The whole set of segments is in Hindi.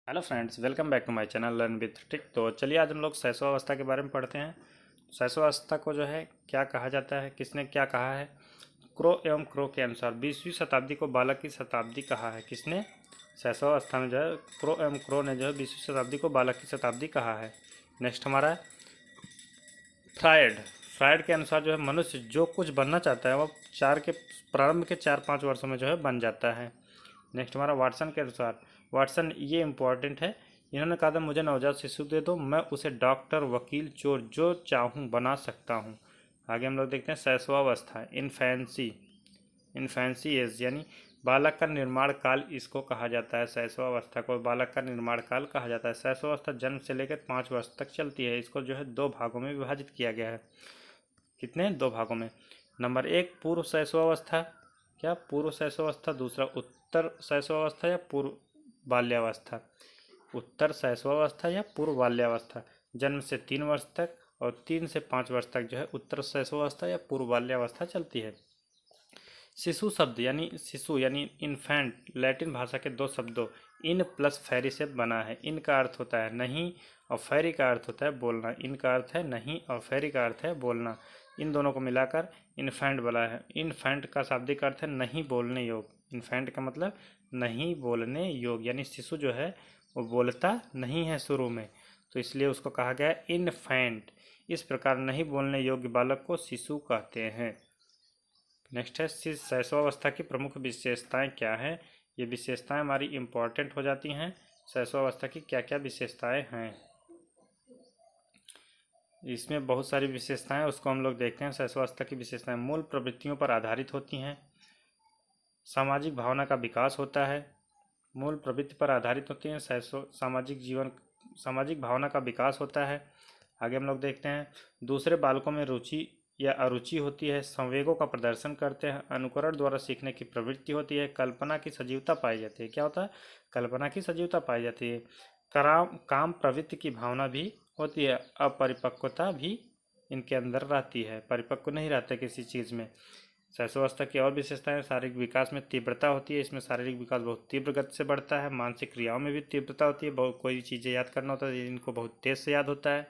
Hello friends, welcome back to my channel learn with tick. तो चलिए आज हम लोग शैशवावस्था के बारे में पढ़ते हैं। शैशवावस्था को जो है क्या कहा जाता है, किसने क्या कहा है। क्रो एवं क्रो के अनुसार 20वीं शताब्दी को बालक की शताब्दी कहा है। किसने? शैशवावस्था में जो है क्रो एवं क्रो ने जो है 20वीं शताब्दी को बालक की शताब्दी कहा है। नेक्स्ट हमारा है फ्रायड। फ्रायड के अनुसार जो है मनुष्य जो कुछ बनना चाहता है वो प्रारंभ के 4-5 वर्षों में जो है बन जाता है। नेक्स्ट हमारा वाटसन के अनुसार, वाटसन ये इम्पोर्टेंट है, इन्होंने कहा था मुझे नवजात शिशु दे दो, मैं उसे डॉक्टर, वकील, चोर जो चाहूँ बना सकता हूँ। आगे हम लोग देखते हैं शैशवावस्था, इन्फेंसी। इन्फेंसी एज यानी बालक का निर्माण काल इसको कहा जाता है। शैशवावस्था को बालक का निर्माण काल कहा जाता है। शैशवावस्था जन्म से लेकर 5 वर्ष तक चलती है। इसको जो है 2 भागों में विभाजित किया गया है। कितने? 2 भागों में। नंबर 1 पूर्व शैशवावस्था, क्या पूर्व शैशवावस्था। दूसरा उत्तर शैशवावस्था या पूर्व बाल्यावस्था। उत्तर शैशवावस्था या पूर्व बाल्यावस्था। जन्म से 3 वर्ष तक और 3 से 5 वर्ष तक जो है उत्तर शैशवावस्था या पूर्व बाल्यावस्था चलती है। शिशु शब्द यानी शिशु यानी इन्फेंट, लैटिन भाषा के 2 शब्दों इन प्लस फैरी से बना है। इन का अर्थ होता है नहीं और फैरी का अर्थ होता है बोलना। इन का अर्थ है नहीं और फैरी का अर्थ है बोलना। इन दोनों को मिलाकर इन्फेंट बना है। इन्फेंट का शाब्दिक अर्थ है नहीं बोलने योग। इन्फेंट का मतलब नहीं बोलने योग, यानी शिशु जो है वो बोलता नहीं है शुरू में, तो इसलिए उसको कहा गया है इन्फेंट। इस प्रकार नहीं बोलने योग्य बालक को शिशु कहते हैं। नेक्स्ट है शैशवावस्था की प्रमुख विशेषताएं क्या हैं। ये विशेषताएं हमारी इम्पॉर्टेंट हो जाती हैं। शैशवावस्था की क्या क्या विशेषताएं हैं, इसमें बहुत सारी विशेषताएं, उसको हम लोग देखते हैं। शैशवावस्था की विशेषताएं मूल प्रवृत्तियों पर आधारित होती हैं। सामाजिक भावना का विकास होता है। मूल प्रवृत्ति पर आधारित होती हैं। सामाजिक भावना का विकास होता है। आगे हम लोग देखते हैं दूसरे बालकों में रुचि या अरुचि होती है। संवेगों का प्रदर्शन करते हैं। अनुकरण द्वारा सीखने की प्रवृत्ति होती है। कल्पना की सजीवता पाई जाती है। क्या होता है? कल्पना की सजीवता पाई जाती है। काम प्रवृत्ति की भावना भी होती है। अपरिपक्वता भी इनके अंदर रहती है, परिपक्व नहीं रहते किसी चीज़ में। शैशवावस्था की और विशेषताएं, शारीरिक विकास में तीव्रता होती है। इसमें शारीरिक विकास बहुत तीव्र गति से बढ़ता है। मानसिक क्रियाओं में भी तीव्रता होती है। बहुत कोई चीज़ें याद करना होता है इनको बहुत तेज़ से याद होता है।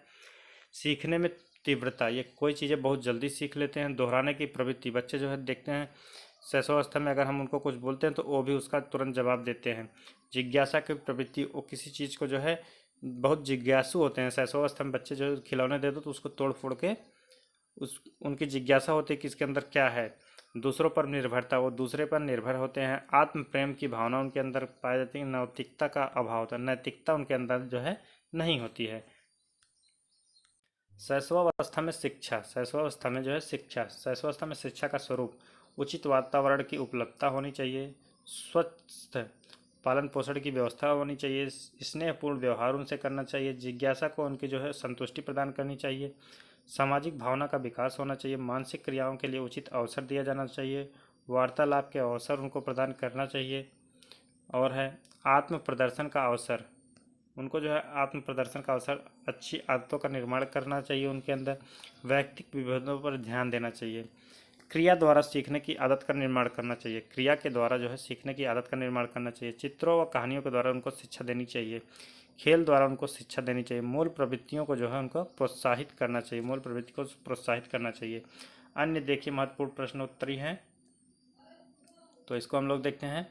सीखने में तीव्रता, ये कोई चीज़ें बहुत जल्दी सीख लेते हैं। दोहराने की प्रवृत्ति, बच्चे जो है देखते हैं शैशवावस्था में अगर हम उनको कुछ बोलते हैं तो वो भी उसका तुरंत जवाब देते हैं। जिज्ञासा की प्रवृत्ति, वो किसी चीज़ को जो है बहुत जिज्ञासु होते हैं। शैशवावस्था में बच्चे जो खिलौने दे दो तो उसको तोड़ फोड़ के उनकी जिज्ञासा होती है कि इसके अंदर क्या है। दूसरों पर निर्भरता, वो दूसरे पर निर्भर होते हैं। आत्म प्रेम की भावना उनके अंदर पाई जाती है। नैतिकता का अभाव होता है, नैतिकता उनके अंदर जो है नहीं होती है। शैशवावस्था में शिक्षा, शैशवावस्था में जो है शिक्षा, शैशवावस्था में शिक्षा का स्वरूप उचित वातावरण की उपलब्धता होनी चाहिए। स्वस्थ पालन पोषण की व्यवस्था होनी चाहिए। स्नेहपूर्ण व्यवहार उनसे करना चाहिए। जिज्ञासा को उनकी जो है संतुष्टि प्रदान करनी चाहिए। सामाजिक भावना का विकास होना चाहिए। मानसिक क्रियाओं के लिए उचित अवसर दिया जाना चाहिए। वार्तालाप के अवसर उनको प्रदान करना चाहिए। और है आत्म प्रदर्शन का अवसर, उनको जो है आत्म प्रदर्शन का अवसर, अच्छी आदतों का निर्माण करना चाहिए उनके अंदर। व्यक्तिगत विभेदों पर ध्यान देना चाहिए। क्रिया द्वारा सीखने की आदत का निर्माण करना चाहिए। क्रिया के द्वारा जो है सीखने की आदत का निर्माण करना चाहिए। चित्रों व कहानियों के द्वारा उनको शिक्षा देनी चाहिए। खेल द्वारा उनको शिक्षा देनी चाहिए। मूल प्रवृत्तियों को जो है उनको प्रोत्साहित करना चाहिए। मूल प्रवृत्ति को प्रोत्साहित करना चाहिए। अन्य देखिए महत्वपूर्ण प्रश्नोत्तरी हैं, तो इसको हम लोग देखते हैं।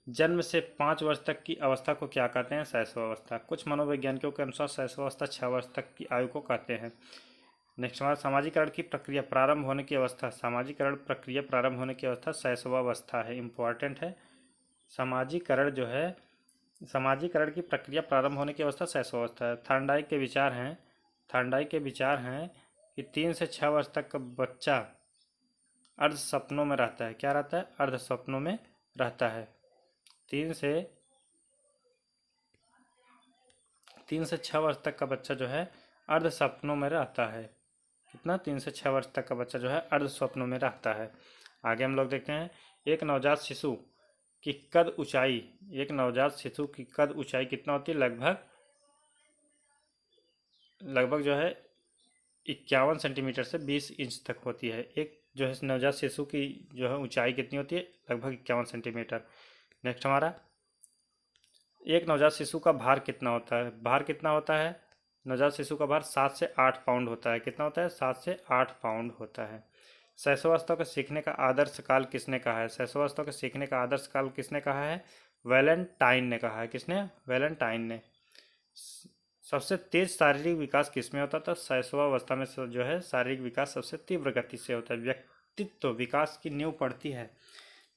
जन्म से 5 वर्ष तक की अवस्था को क्या कहते हैं? शैशवावस्था। कुछ मनोवैज्ञानिकों के अनुसार शैशवावस्था 6 वर्ष तक की आयु को कहते हैं। नेक्स्ट हमारा सामाजिकरण की प्रक्रिया प्रारंभ होने की अवस्था, सामाजिकरण प्रक्रिया प्रारंभ होने की अवस्था शैशवावस्था है, इम्पॉर्टेंट है। सामाजिकरण जो है, सामाजिकरण की प्रक्रिया प्रारंभ होने की अवस्था शैशवावस्था है। थार्नडाइक के विचार हैं, थार्नडाइक के विचार हैं कि 3 से 6 वर्ष तक का बच्चा अर्ध सपनों में रहता है। क्या रहता है? अर्ध सपनों में रहता है। 3 से 6 वर्ष तक का बच्चा जो है अर्ध सपनों में रहता है। कितना? 3 से 6 वर्ष तक का बच्चा जो है अर्ध स्वप्नों में रहता है। आगे हम लोग देखते हैं एक नवजात शिशु की कद ऊंचाई, एक नवजात शिशु की कद ऊंचाई कितना होती है? लगभग जो है 51 सेंटीमीटर से 20 इंच तक होती है। एक जो है नवजात शिशु की जो है ऊंचाई कितनी होती है? लगभग 51 सेंटीमीटर। नेक्स्ट हमारा एक नवजात शिशु का भार कितना होता है? भार कितना होता है? नवजात शिशु का भार 7 से 8 पाउंड होता है। कितना होता है? 7 से 8 पाउंड होता है। शैशवावस्था को सीखने का आदर्श काल किसने कहा है? शैशवावस्था को सीखने का आदर्श काल किसने कहा है? वैलेंटाइन ने कहा है। किसने? वैलेंटाइन ने। सबसे तेज शारीरिक विकास किसमें होता था? शैशवावस्था में जो है शारीरिक विकास सबसे तीव्र गति से होता है। व्यक्तित्व विकास की नींव पड़ती है।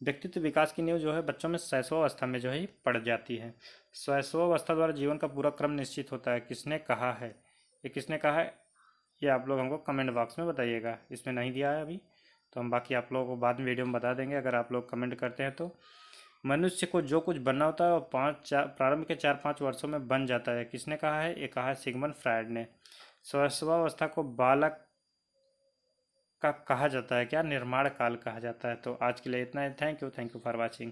व्यक्तित्व विकास की नींव जो है बच्चों में शैशवावस्था में जो है पड़ जाती है। शैशवावस्था द्वारा जीवन का पूरा क्रम निश्चित होता है। किसने कहा है? ये किसने कहा है? ये आप लोग हमको कमेंट बॉक्स में बताइएगा। इसमें नहीं दिया है अभी, तो हम बाकी आप लोगों को बाद में वीडियो में बता देंगे अगर आप लोग कमेंट करते हैं तो। मनुष्य को जो कुछ बनना होता है वो प्रारंभ के 4-5 वर्षों में बन जाता है। किसने कहा है? ये कहा है सिगमंड फ्रायड ने। शैशवावस्था को बालक का कहा जाता है क्या? निर्माण काल कहा जाता है। तो आज के लिए इतना ही। Thank you for watching.